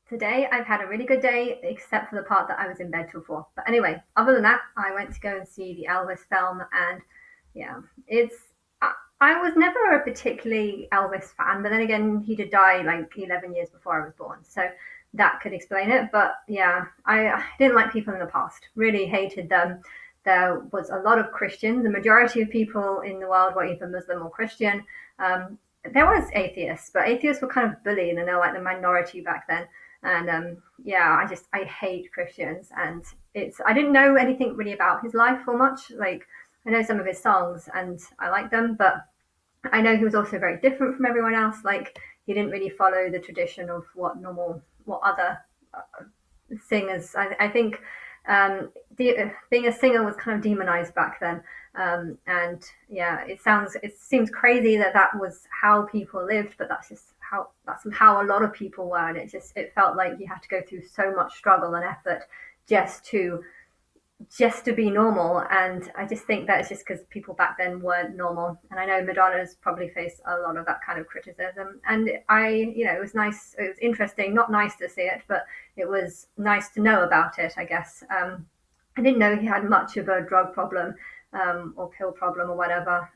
Today I've had a really good day, except for the part that I was in bed till 4. But anyway, other than that, I went to go and see the Elvis film, and yeah, it's. I was never a particularly Elvis fan, but then again, he did die like 11 years before I was born, so that could explain it. But yeah, I didn't like people in the past, really hated them. There was a lot of Christians. The majority of people in the world were either Muslim or Christian. Um, there was atheists, but atheists were kind of bullied, and they're like the minority back then. And yeah, I hate Christians, and it's I didn't know anything really about his life or much. Like I know some of his songs, and I like them, but I know he was also very different from everyone else. Like he didn't really follow the tradition of what other singers. I think being a singer was kind of demonized back then. And yeah, it seems crazy that that was how people lived, but that's how a lot of people were, and it felt like you had to go through so much struggle and effort just to just to be normal. And I just think that it's just because people back then weren't normal. And I know Madonna's probably faced a lot of that kind of criticism. And it was nice, it was interesting, not nice to see it, but it was nice to know about it, I guess. I didn't know he had much of a drug problem or pill problem or whatever.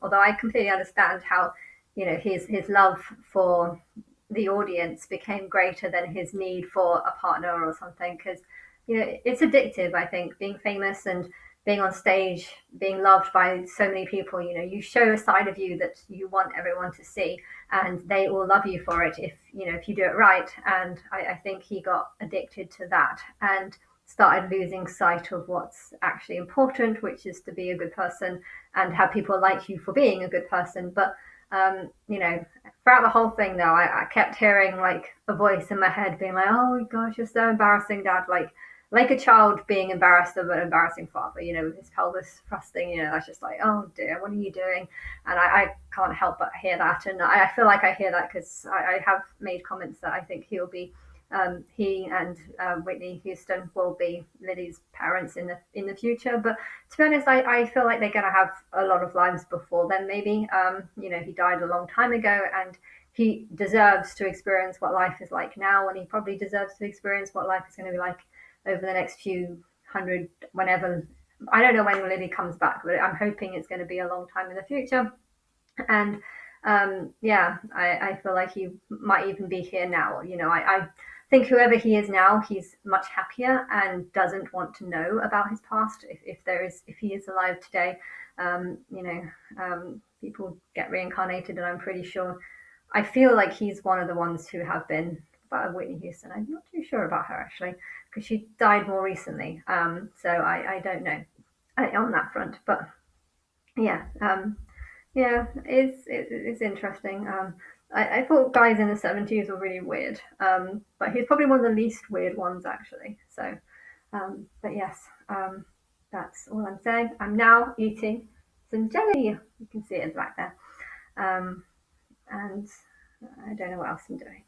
Although I completely understand how, his love for the audience became greater than his need for a partner or something. Because it's addictive, I think, being famous and being on stage, being loved by so many people. You show a side of you that you want everyone to see, and they all love you for it if you do it right. And I think he got addicted to that and started losing sight of what's actually important, which is to be a good person and have people like you for being a good person. But throughout the whole thing, though, I kept hearing like a voice in my head being like, "Oh my gosh, you're so embarrassing, Dad!" Like a child being embarrassed of an embarrassing father, with his pelvis thrusting, that's just like, oh dear, what are you doing? And I can't help but hear that. And I feel like I hear that because I have made comments that I think he and Whitney Houston will be Lily's parents in the future. But to be honest, I feel like they're going to have a lot of lives before then, maybe. He died a long time ago, and he deserves to experience what life is like now, and he probably deserves to experience what life is going to be like over the next few hundred, whenever. I don't know when Lily comes back, but I'm hoping it's going to be a long time in the future. And yeah, I feel like he might even be here now. I think whoever he is now, he's much happier and doesn't want to know about his past. If he is alive today, people get reincarnated, and I'm pretty sure. I feel like he's one of the ones who have been. About Whitney Houston, I'm not too sure about her actually, because she died more recently. So I don't know on that front, but yeah, yeah, it's interesting. I thought guys in the 70s were really weird, but he's probably one of the least weird ones actually. So, but yes, that's all I'm saying. I'm now eating some jelly. You can see it back there, and I don't know what else I'm doing.